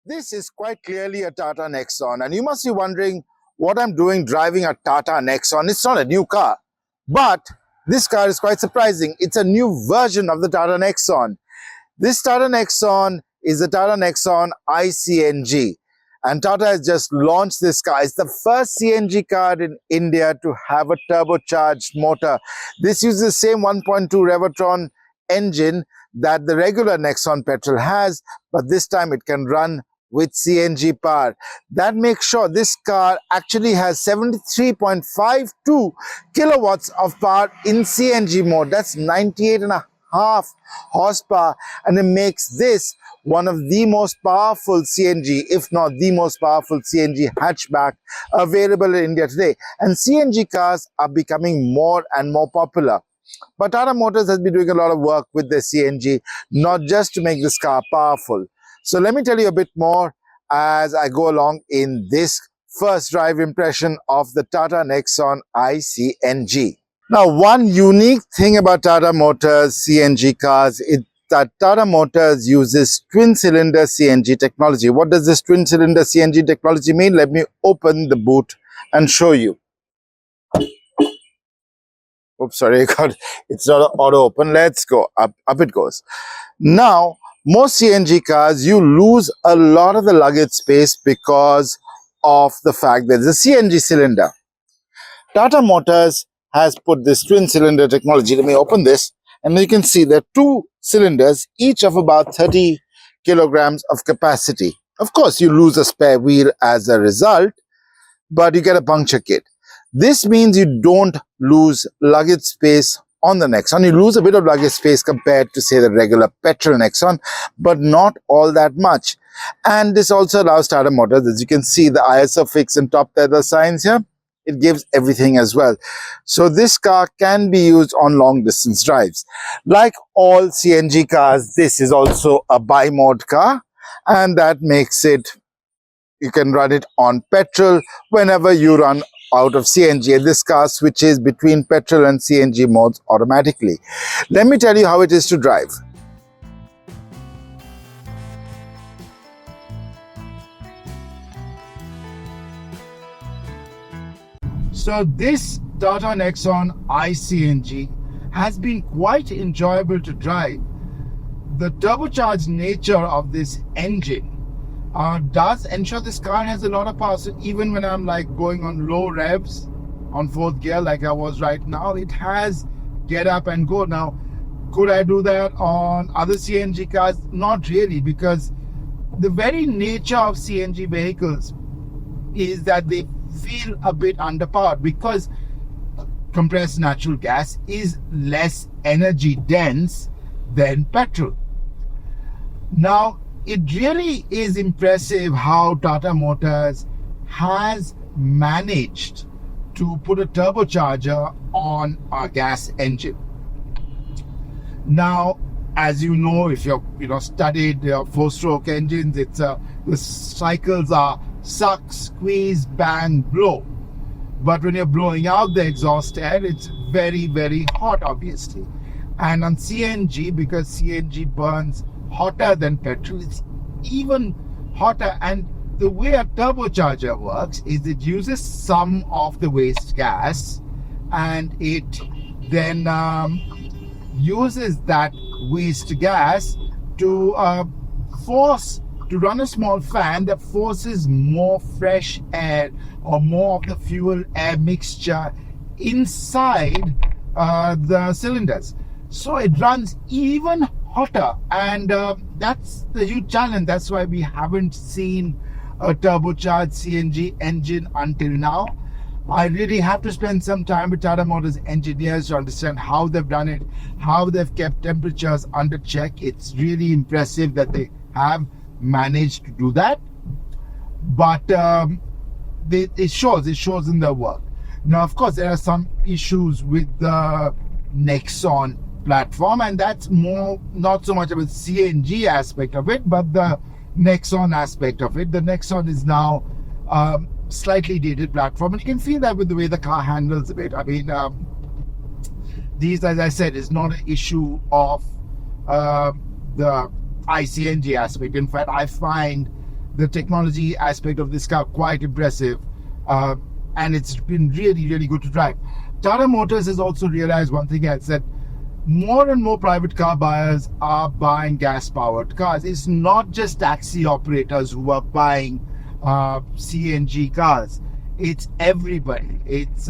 This is quite clearly a Tata Nexon, and you must be wondering what I'm doing driving a Tata Nexon. It's not a new car, but this car is quite surprising. It's a new version of the Tata Nexon. This Tata Nexon is the Tata Nexon iCNG, and Tata has just launched this car. It's the first CNG car in India to have a turbocharged motor. This uses the same 1.2 Revotron engine that the regular Nexon petrol has, but this time it can run with CNG power. That makes sure this car actually has 73.52 kilowatts of power in CNG mode. That's 98.5 horsepower, and it makes this one of the most powerful CNG, if not the most powerful CNG hatchback available in India today. And CNG cars are becoming more and more popular. But Tata Motors has been doing a lot of work with the CNG, not just to make this car powerful. So let me tell you a bit more as I go along in this first drive impression of the Tata Nexon iCNG. Now, one unique thing about Tata Motors CNG cars is that Tata Motors uses twin-cylinder CNG technology. What does this twin-cylinder CNG technology mean? Let me open the boot and show you. Oops, sorry, it's not auto open. Let's go. Up it goes. Now, most CNG cars, you lose a lot of the luggage space because of the fact that there's a CNG cylinder. Tata Motors has put this twin cylinder technology. Let me open this, and you can see there are two cylinders, each of about 30 kilograms of capacity. Of course, you lose a spare wheel as a result, but you get a puncture kit. This means you don't lose luggage space on the Nexon. You lose a bit of luggage space compared to, say, the regular petrol Nexon, but not all that much. And this also allows Tata Motors, as you can see, the ISO fix and top tether signs here. It gives everything as well. So this car can be used on long distance drives. Like all CNG cars, this is also a bi-mode car, and that makes it, you can run it on petrol whenever you run out of CNG, and this car switches between petrol and CNG modes automatically. Let me tell you how it is to drive. So this Tata Nexon iCNG has been quite enjoyable to drive. The turbocharged nature of this engine does ensure this car has a lot of power. So even when I'm like going on low revs on fourth gear like I was right now, it has get up and go. Now, could I do that on other CNG cars? Not really, because the very nature of CNG vehicles is that they feel a bit underpowered, because compressed natural gas is less energy dense than petrol. Now, it really is impressive how Tata Motors has managed to put a turbocharger on a gas engine. Now, as you know, if you've studied four-stroke engines, it's the cycles are suck, squeeze, bang, blow. But when you're blowing out the exhaust air, it's very, very hot, obviously. And on CNG, because CNG burns hotter than petrol, it's even hotter. And the way a turbocharger works is it uses some of the waste gas, and it then uses that waste gas to run a small fan that forces more fresh air or more of the fuel air mixture inside the cylinders. So it runs even hotter, and that's the huge challenge. That's why we haven't seen a turbocharged CNG engine until now. I really have to spend some time with Tata Motors engineers to understand how they've done it, how they've kept temperatures under check. It's really impressive that they have managed to do that, but it shows in their work. Now, of course, there are some issues with the Nexon platform, and that's more not so much of a CNG aspect of it, but the Nexon aspect of it. The Nexon is now slightly dated platform, and you can feel that with the way the car handles a bit. I mean, these, as I said, is not an issue of the iCNG aspect. In fact, I find the technology aspect of this car quite impressive, and it's been really, really good to drive. Tata Motors has also realized one thing else, that more and more private car buyers are buying gas-powered cars. It's not just taxi operators who are buying CNG cars. It's everybody. It's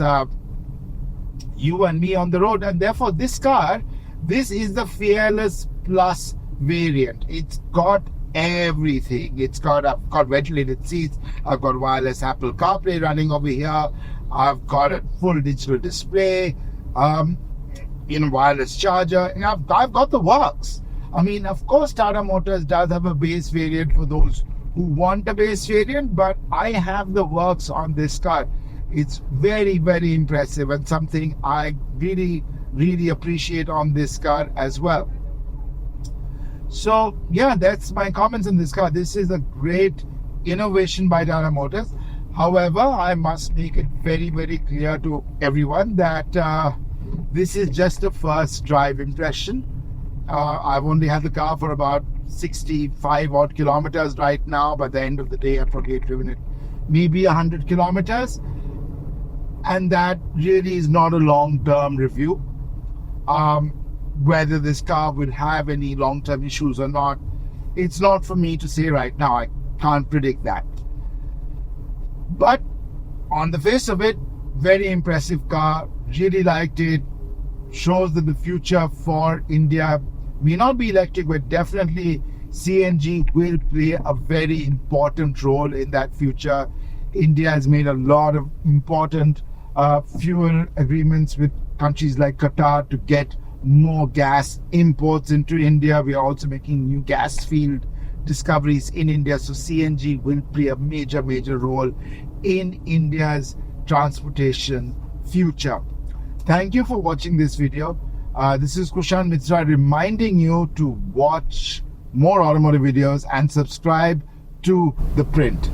you and me on the road, and therefore this is the Fearless Plus variant. It's got everything. I've got ventilated seats, I've got wireless Apple CarPlay running over here, I've got a full digital display, wireless charger, and I've got the works. I mean, of course, Tata Motors does have a base variant for those who want a base variant, but I have the works on this car. It's very, very impressive, and something I really, really appreciate on this car as well. So yeah, that's my comments on this car. This is a great innovation by Tata Motors. However, I must make it very, very clear to everyone that this is just a first drive impression. I've only had the car for about 65 odd kilometers right now. By the end of the day, I've probably driven it maybe 100 kilometers, and that really is not a long-term review. Whether this car will have any long-term issues or not, it's not for me to say right now. I can't predict that. But on the face of it, very impressive car. Really liked it. Shows that the future for India may not be electric, but definitely CNG will play a very important role in that future. India has made a lot of important fuel agreements with countries like Qatar to get more gas imports into India. We are also making new gas field discoveries in India. So CNG will play a major, major role in India's transportation future. Thank you for watching this video. This is Kushan Mitra reminding you to watch more automotive videos and subscribe to ThePrint.